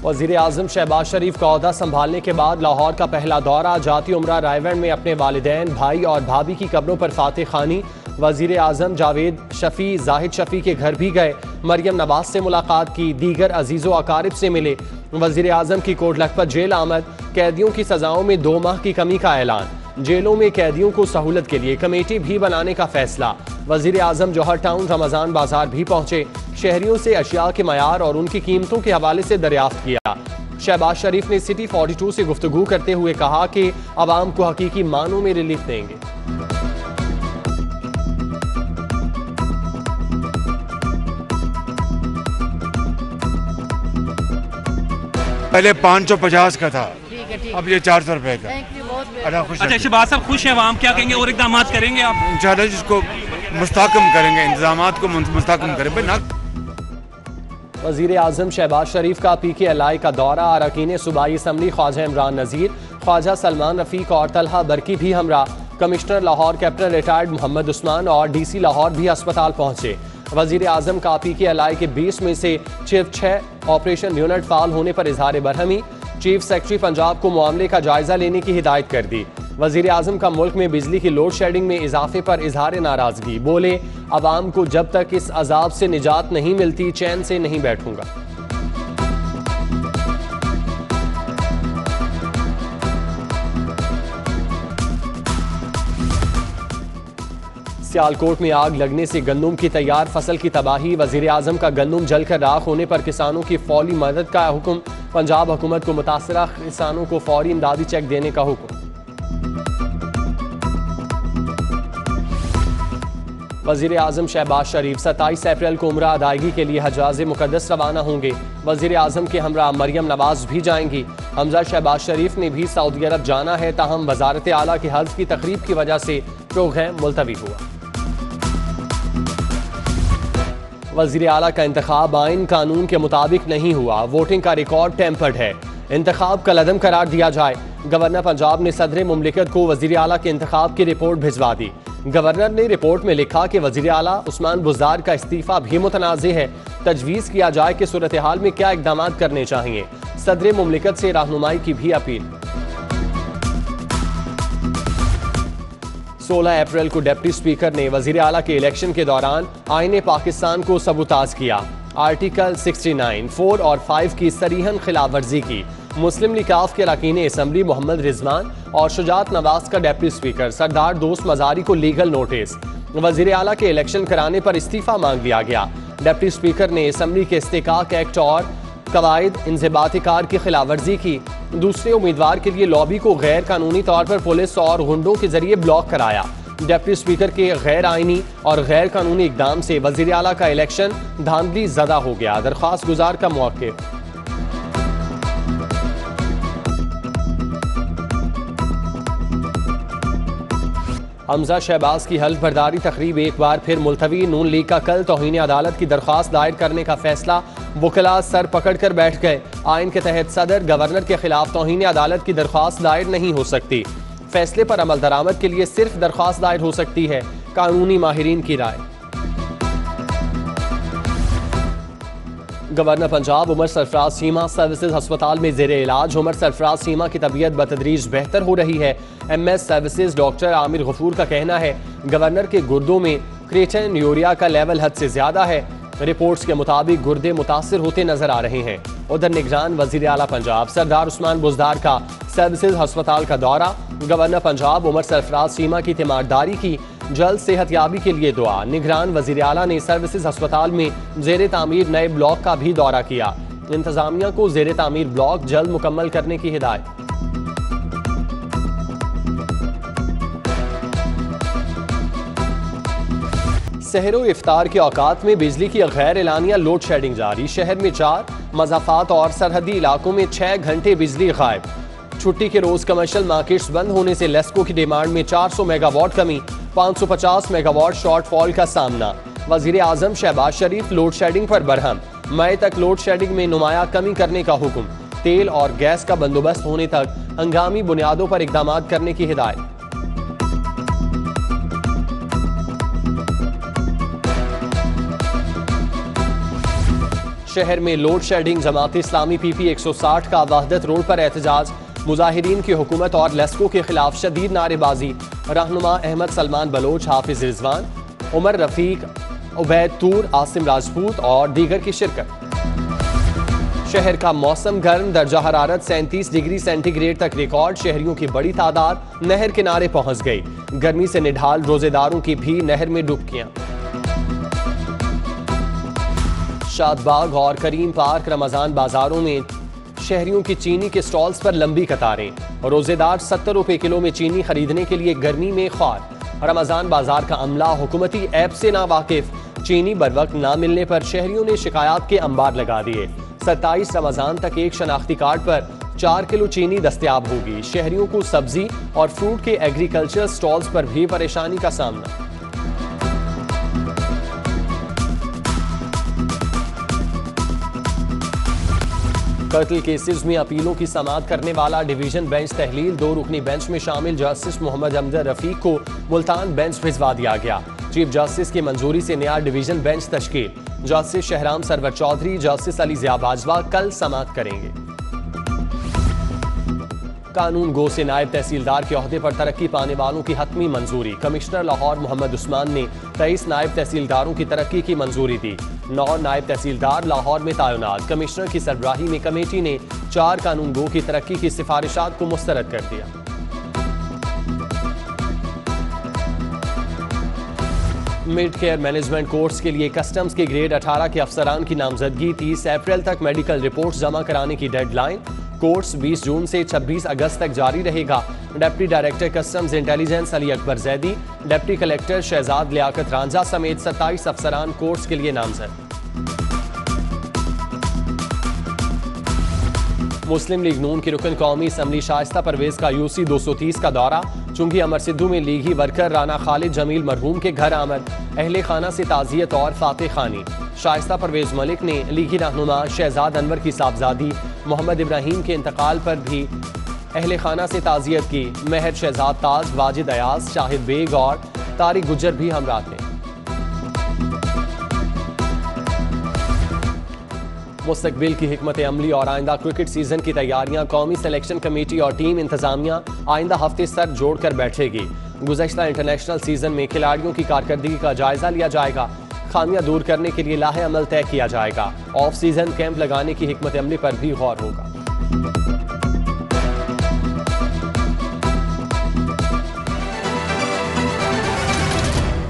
वज़ीर आज़म शहबाज शरीफ का ओहदा संभालने के बाद लाहौर का पहला दौरा, जाती उम्रा रायगढ़ में अपने वालिदैन, भाई और भाभी की कब्रों पर फातिह खानी। वज़ीर आज़म जावेद शफ़ी जाहिद शफ़ी के घर भी गए, मरियम नवाज से मुलाकात की, दीगर अजीज़ो अकारिब से मिले। वज़ीर आज़म की कोट लखपत जेल आमद, कैदियों की सजाओं में 2 माह की कमी का ऐलान, जेलों में कैदियों को सहूलत के लिए कमेटी भी बनाने का फैसला। वज़ीर आज़म जौहर टाउन रमज़ान बाजार भी पहुंचे, शहरियों से अशिया के मयार और उनकी कीमतों के हवाले से दरियाफ्त किया। शहबाज शरीफ ने सिटी 42 से गुफ्तगू करते हुए कहा कि अवाम को हकीकी मानों में रिलीफ देंगे। पहले 550 का था, अब ये 400 रुपए का। अच्छा शहबाज साहब खुश हैं, आवाम क्या कहेंगे और इकदाम करेंगे आप? इंशाल्लाह जिसको मुस्तहकम करेंगे, इंतजामात को मुस्तहकम करें ना। वज़ीर आज़म शहबाज शरीफ का PKLI का दौरा, अरकान सूबाई असम्बली ख्वाजा इमरान नज़ीर, ख्वाजा सलमान रफ़ीक और तलहा बरकी भी हमरा। Commissioner Lahore captain retired Mohammad Usman और DC लाहौर भी अस्पताल पहुंचे। वज़ीर आज़म का PKLI के 20 में से सिर्फ 6 ऑपरेशन यूनिट फाल होने पर इजहार बरहमी। चीफ सेक्रेटरी पंजाब को मामले का जायजा लेने की हिदायत कर दी। वज़ीर आज़म का मुल्क में बिजली की लोड शेडिंग में इजाफे पर इजहार नाराजगी, बोले अवाम को जब तक इस अजाब से निजात नहीं मिलती चैन से नहीं बैठूंगा। सियालकोट में आग लगने से गंदम की तैयार फसल की तबाही, वज़ीर आज़म का गंदम जलकर राख होने पर किसानों की फौरी मदद का हुक्म। पंजाब हुकूमत को मुतासरा किसानों को फौरी इमदादी चेक देने का हुक्म। वज़ीर आज़म शहबाज शरीफ 27 अप्रैल को उम्रा अदायगी के लिए हजाज मुकद्दस रवाना होंगे। वज़ीर आज़म के हमरा मरियम नवाज भी जाएंगी। हमजा शहबाज शरीफ ने भी सऊदी अरब जाना है, ताहम वज़ारत आला की हल्फ की तकरीब की वजह से प्रोग्राम मुलतवी हुआ। वज़ीर आला का इंतखाब आइन कानून के मुताबिक नहीं हुआ, वोटिंग का रिकॉर्ड टेम्पर्ड है, इंतखाब कलअदम करार दिया जाए। गवर्नर पंजाब ने सदर मुमलिकत को वज़ीर आला के इंतखाब की रिपोर्ट भिजवा दी। गवर्नर ने रिपोर्ट में लिखा कि वज़ीर आला उस्मान बुज़दार का इस्तीफ़ा भी मुतनाज़े है, तजवीज़ किया जाए कि सूरत हाल में क्या इक़दाम करने चाहिए। सदर मुमलिकत से रहनुमाई की भी अपील। 16 अप्रैल को डिप्टी स्पीकर ने वज़ीर आला के इलेक्शन के दौरान आईने पाकिस्तान को सबूताज किया, आर्टिकल 69, 4 और 5 की सरीहन खिलाफ वर्जी की। मुस्लिम लीग के अरकान असम्बली मोहम्मद रिजवान और शुजात नवाज का डिप्टी स्पीकर सरदार दोस्त मजारी को लीगल नोटिस। वज़ीर आला के इलेक्शन कराने पर इस्तीफा मांग लिया गया। डिप्टी स्पीकर ने असम्बली के इस्तेकाक एक्ट और कवायद इंज़िबात कार की खिलाफ वर्जी की। दूसरे उम्मीदवार के लिए लॉबी को गैर कानूनी तौर पर पुलिस और गुंडों के जरिए ब्लॉक कराया। डिप्टी स्पीकर के गैर आईनी और गैर कानूनी इकदाम से वज़ीर आला का इलेक्शन धांधली ज़दा हो गया। दरख्वास्त गुजार का मौक़िफ़। हमजा शहबाज की हल्फ बर्दारी तकरीब एक बार फिर मुलतवी। नून लीग का कल तौहीन अदालत की दरख्वास्त दायर करने का फैसला, वकला सर पकड़ कर बैठ गए। आइन के तहत सदर गवर्नर के खिलाफ तौहीन अदालत की दरख्वास्त दायर नहीं हो सकती। फैसले पर अमल दरामद के लिए सिर्फ दरख्वास्त दायर हो सकती है, कानूनी माहिरीन की राय। गवर्नर पंजाब उमर सरफराज सीमा सर्विसेज अस्पताल में जेर इलाज। उमर सरफराज सीमा की तबीयत बतदरीज बेहतर हो रही है। MS services doctor Amir Ghafoor का कहना है गवर्नर के गुर्दों में क्रिएटिनिन यूरिया का लेवल हद से ज्यादा है। रिपोर्ट्स के मुताबिक गुर्दे मुतासिर होते नजर आ रहे हैं। उधर निगरान वजीर आला पंजाब सरदार उस्मान बुज़दार का सर्विसेज अस्पताल का दौरा। गवर्नर पंजाब उमर सरफराज सीमा की तीमारदारी की, जल्द सेहतयाबी के लिए दुआ। निगरान वजीर आला ने सर्विसेज अस्पताल में जेर तामीर नए ब्लॉक का भी दौरा किया। इंतजामिया को जेर तामीर ब्लॉक जल्द मुकम्मल करने की हिदायत। सहरो इफ्तार के औकात में बिजली की गैर एलानिया लोड शेडिंग जारी। शहर में 4 मज़ाफ़ात और सरहदी इलाकों में 6 घंटे बिजली गायब। छुट्टी के रोज कमर्शियल मार्केट्स बंद होने से लेस्को की डिमांड में 400 मेगावाट कमी, 550 मेगावाट शॉर्टफॉल का सामना। वज़ीर आज़म शहबाज शरीफ लोड शेडिंग पर बरहम, मई तक लोड शेडिंग में नुमाया कमी करने का हुक्म। तेल और गैस का बंदोबस्त होने तक हंगामी बुनियादों पर इक़दाम करने की हिदायत। शहर में load shedding, Jamaat Islami PP 160 का वहदत रोड पर एहतजाज, मुजाहिरीन की हुकूमत और लेस्को के खिलाफ शदीद नारेबाजी। रहनुमा अहमद सलमान बलोच, हाफिज रिजवान, उमर रफीक, उबैद तूर, आसिम राजपूत और दीगर की शिरकत। शहर का मौसम गर्म, दर्जा हरारत 37 डिग्री सेंटीग्रेड तक रिकॉर्ड। शहरियों की बड़ी तादाद नहर किनारे पहुंच गई। गर्मी से निढाल रोजेदारों की भी नहर में डुबकियां। शादबाग और करीम पार्क रमजान बाजारों में शहरियों की चीनी के स्टॉल्स पर लंबी कतारें। रोजेदार 70 रुपए किलो में चीनी खरीदने के लिए गर्मी में ख्वार। रमजान बाजार का अमला हुकूमती ऐप से ना वाकिफ, चीनी बर वक्त ना मिलने पर शहरियों ने शिकायत के अंबार लगा दिए। 27 रमजान तक एक शनाख्ती कार्ड पर 4 किलो चीनी दस्तयाब होगी। शहरियों को सब्जी और फ्रूट के एग्रीकल्चर स्टॉल्स पर भी परेशानी का सामना। कत्ल केसेस में अपीलों की समाअत करने वाला डिवीजन बेंच तहलील 2 रुकनी बेंच में शामिल जस्टिस मोहम्मद अमजद रफीक को मुल्तान बेंच भिजवा दिया गया। चीफ जस्टिस की मंजूरी से नया डिवीजन बेंच तश्कील। जस्टिस शहराम सरवर चौधरी, जस्टिस अली ज़िया बाजवा कल समाअत करेंगे। कानून गो से नायब तहसीलदार के ओहदे पर तरक्की पाने वालों की हतमी मंजूरी। कमिश्नर लाहौर मोहम्मद उस्मान ने 23 नायब तहसीलदारों की तरक्की की मंजूरी दी। 9 नायब तहसीलदार लाहौर में तैनात। कमिश्नर की सरबराही में कमेटी ने 4 कानून गो की तरक्की की सिफारिशात को मुस्तरद कर दिया। मिड केयर मैनेजमेंट कोर्स के लिए कस्टम्स के ग्रेड 18 के अफसरान की नामजदगी। 30 अप्रैल तक मेडिकल रिपोर्ट जमा कराने की डेडलाइन। कोर्स 20 जून से 26 अगस्त तक जारी रहेगा। Deputy director customs intelligence Ali Akbar Zaidi, deputy collector Shahzad Liaquat Ranjha समेत 27 अफसरान कोर्स के लिए नामजद। मुस्लिम लीग नून की रुकन कौमी असम्बली शाइस्ता परवेज का UC 230 का दौरा। चुंगी अमर सिद्धू में लीगी वर्कर राना खालिद जमील मरहूम के घर आमद। अहले खाना से ताजियत और फातह खानी। शाइस्ता परवेज मलिक ने लीगी रहनुमा शहजाद अनवर की साहबजादी मोहम्मद इब्राहिम के इंतकाल पर भी अहले खाना से ताजियत की। महर शहजाद ताज, वाजिद अयाज, शाहिद बेग और तारिक गुज्जर भी हमरा थे। मुस्तकबिल की हिकमत अमली और आइंदा क्रिकेट सीजन की तैयारियां। कौमी सिलेक्शन कमेटी और टीम इंतजामिया आइंदा हफ्ते सर जोड़कर बैठेगी। गुज़श्ता इंटरनेशनल सीजन में खिलाड़ियों की कारकर्दगी का जायजा लिया जाएगा। खामियां दूर करने के लिए लाहे अमल तय किया जाएगा। ऑफ सीजन कैंप लगाने की हिकमत अमली पर भी गौर होगा।